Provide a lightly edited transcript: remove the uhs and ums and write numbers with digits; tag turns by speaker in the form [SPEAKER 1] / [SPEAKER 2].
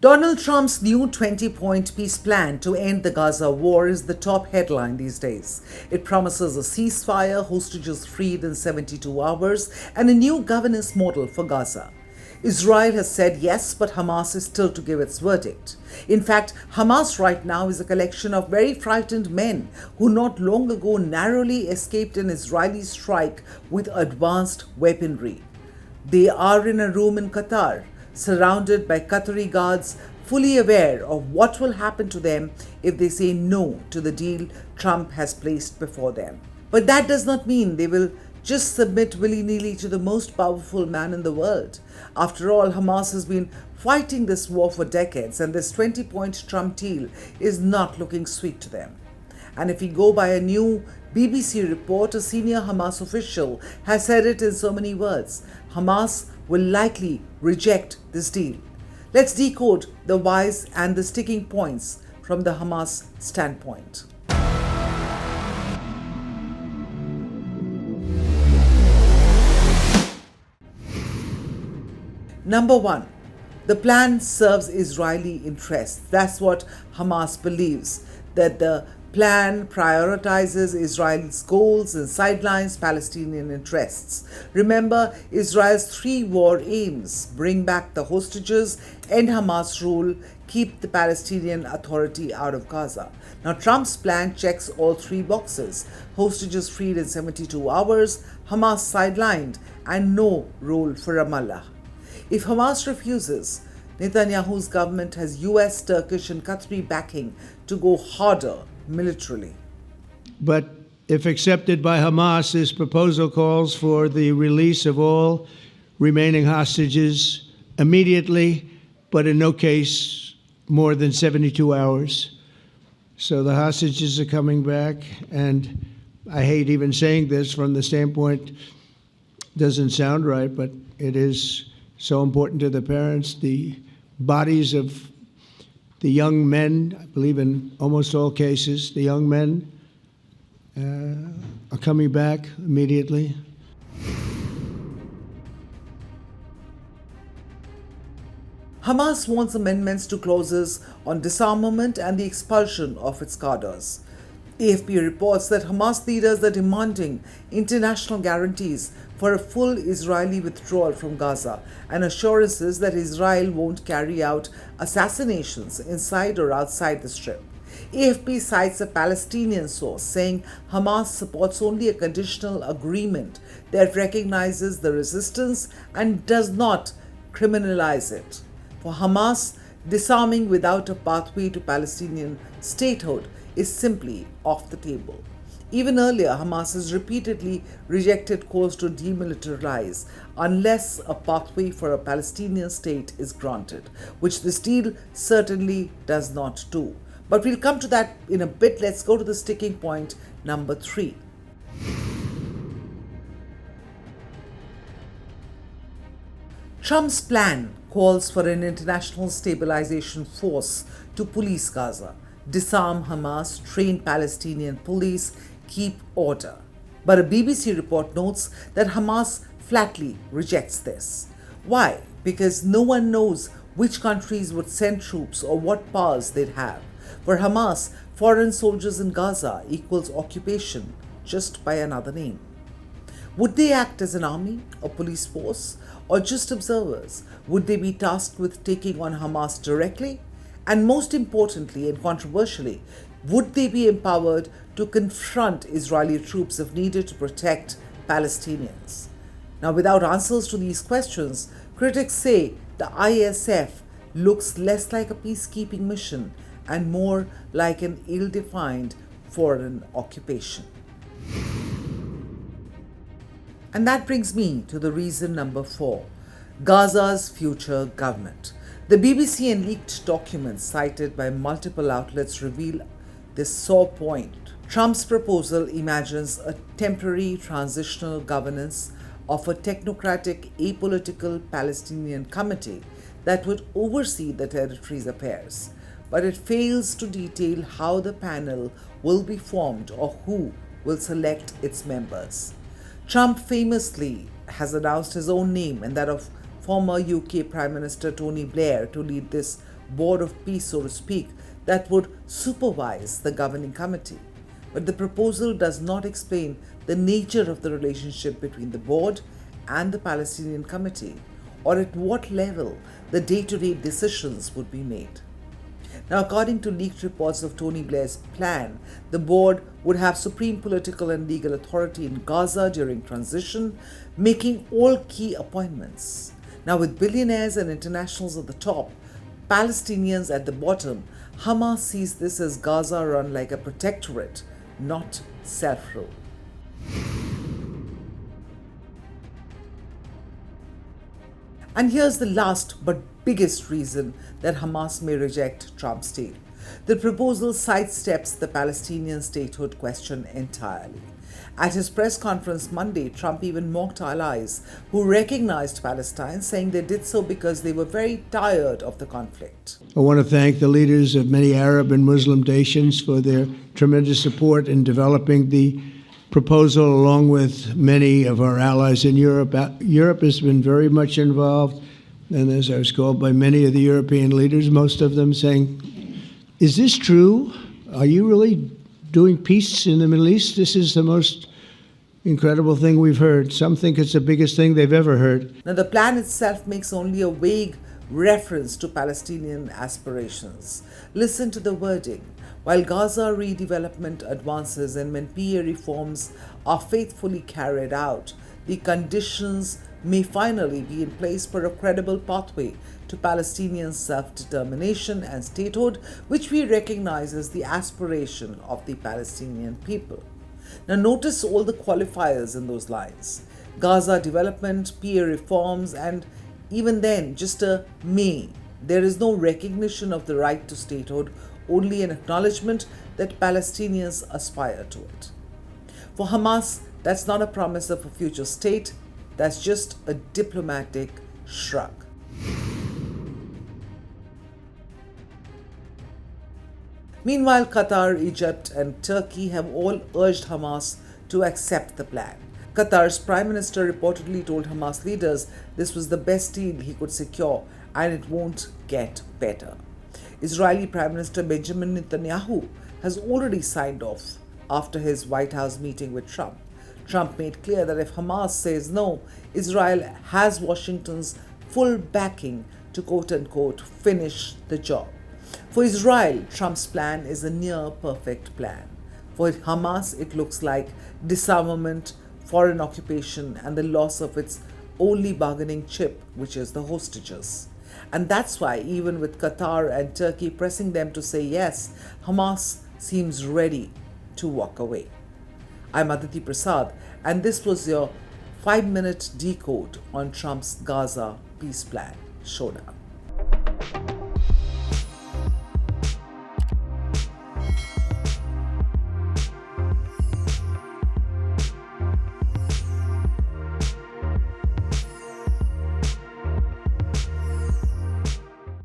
[SPEAKER 1] Donald Trump's new 20-point peace plan to end the Gaza war is the top headline these days. It promises a ceasefire, hostages freed in 72 hours, and a new governance model for Gaza. Israel has said yes, but Hamas is still to give its verdict. In fact, Hamas right now is a collection of very frightened men who not long ago narrowly escaped an Israeli strike with advanced weaponry. They are in a room in Qatar, surrounded by Qatari guards, fully aware of what will happen to them if they say no to the deal Trump has placed before them. But that does not mean they will just submit willy-nilly to the most powerful man in the world. After all, Hamas has been fighting this war for decades, and this 20-point Trump deal is not looking sweet to them. And if we go by a new BBC report, a senior Hamas official has said it in so many words: Hamas will likely reject this deal. Let's decode the whys and the sticking points from the Hamas standpoint. Number one, the plan serves Israeli interests. That's what Hamas believes, that the plan prioritizes Israel's goals and sidelines Palestinian interests. Remember Israel's three war aims: bring back the hostages, end Hamas rule, keep the Palestinian Authority out of Gaza. Now Trump's plan checks all three boxes: hostages freed in 72 hours, Hamas sidelined, and no role for Ramallah. If Hamas refuses, Netanyahu's government has US, Turkish and Qatari backing to go harder militarily.
[SPEAKER 2] But if accepted by Hamas, this proposal calls for the release of all remaining hostages immediately, but in no case more than 72 hours. So the hostages are coming back, and I hate even saying this from the standpoint, doesn't sound right, but it is so important to the parents. The bodies of the young men, I believe in almost all cases, the young men are coming back immediately.
[SPEAKER 1] Hamas wants amendments to clauses on disarmament and the expulsion of its cadres. AFP reports that Hamas leaders are demanding international guarantees for a full Israeli withdrawal from Gaza and assurances that Israel won't carry out assassinations inside or outside the Strip. AFP cites a Palestinian source saying Hamas supports only a conditional agreement that recognizes the resistance and does not criminalize it. For Hamas, disarming without a pathway to Palestinian statehood is simply off the table. Even earlier, Hamas has repeatedly rejected calls to demilitarize unless a pathway for a Palestinian state is granted, which this deal certainly does not do. But we'll come to that in a bit. Let's go to the sticking point number 3. Trump's plan calls for an international stabilization force to police Gaza, disarm Hamas, train Palestinian police, keep order. But a BBC report notes that Hamas flatly rejects this. Why? Because no one knows which countries would send troops or what powers they'd have. For Hamas, foreign soldiers in Gaza equals occupation, just by another name. Would they act as an army, a police force, or just observers? Would they be tasked with taking on Hamas directly? And most importantly and controversially, would they be empowered to confront Israeli troops if needed to protect Palestinians? Now, without answers to these questions, critics say the ISF looks less like a peacekeeping mission and more like an ill-defined foreign occupation. And that brings me to the reason number 4, Gaza's future government. The BBC and leaked documents cited by multiple outlets reveal this sore point. Trump's proposal imagines a temporary transitional governance of a technocratic, apolitical Palestinian committee that would oversee the territory's affairs. But it fails to detail how the panel will be formed or who will select its members. Trump famously has announced his own name and that of former UK Prime Minister Tony Blair to lead this board of peace, so to speak, that would supervise the governing committee. But the proposal does not explain the nature of the relationship between the board and the Palestinian committee, or at what level the day-to-day decisions would be made. Now, according to leaked reports of Tony Blair's plan, the board would have supreme political and legal authority in Gaza during transition, making all key appointments. Now, with billionaires and internationals at the top, Palestinians at the bottom, Hamas sees this as Gaza run like a protectorate, not self-rule. And here's the last but biggest reason that Hamas may reject Trump's deal. The proposal sidesteps the Palestinian statehood question entirely. At his press conference Monday, Trump even mocked allies who recognized Palestine, saying they did so because they were very tired of the conflict.
[SPEAKER 2] I want to thank the leaders of many Arab and Muslim nations for their tremendous support in developing the proposal, along with many of our allies in Europe. Europe has been very much involved, and as I was called by many of the European leaders, most of them saying, "Is this true? Are you really doing peace in the Middle East? This is the most incredible thing we've heard." Some think it's the biggest thing they've ever heard.
[SPEAKER 1] Now, the plan itself makes only a vague reference to Palestinian aspirations. Listen to the wording. While Gaza redevelopment advances and when PA reforms are faithfully carried out, the conditions may finally be in place for a credible pathway to Palestinian self-determination and statehood, which we recognize as the aspiration of the Palestinian people. Now, notice all the qualifiers in those lines. Gaza development, PA reforms, and even then, just a may. There is no recognition of the right to statehood, only an acknowledgement that Palestinians aspire to it. For Hamas, that's not a promise of a future state, that's just a diplomatic shrug. Meanwhile, Qatar, Egypt, and Turkey have all urged Hamas to accept the plan. Qatar's Prime Minister reportedly told Hamas leaders this was the best deal he could secure and it won't get better. Israeli Prime Minister Benjamin Netanyahu has already signed off after his White House meeting with Trump. Trump made clear that if Hamas says no, Israel has Washington's full backing to quote-unquote finish the job. For Israel, Trump's plan is a near-perfect plan. For Hamas, it looks like disarmament, foreign occupation, and the loss of its only bargaining chip, which is the hostages. And that's why, even with Qatar and Turkey pressing them to say yes, Hamas seems ready to walk away. I'm Aditi Prasad, and this was your 5-minute decode on Trump's Gaza peace plan showdown.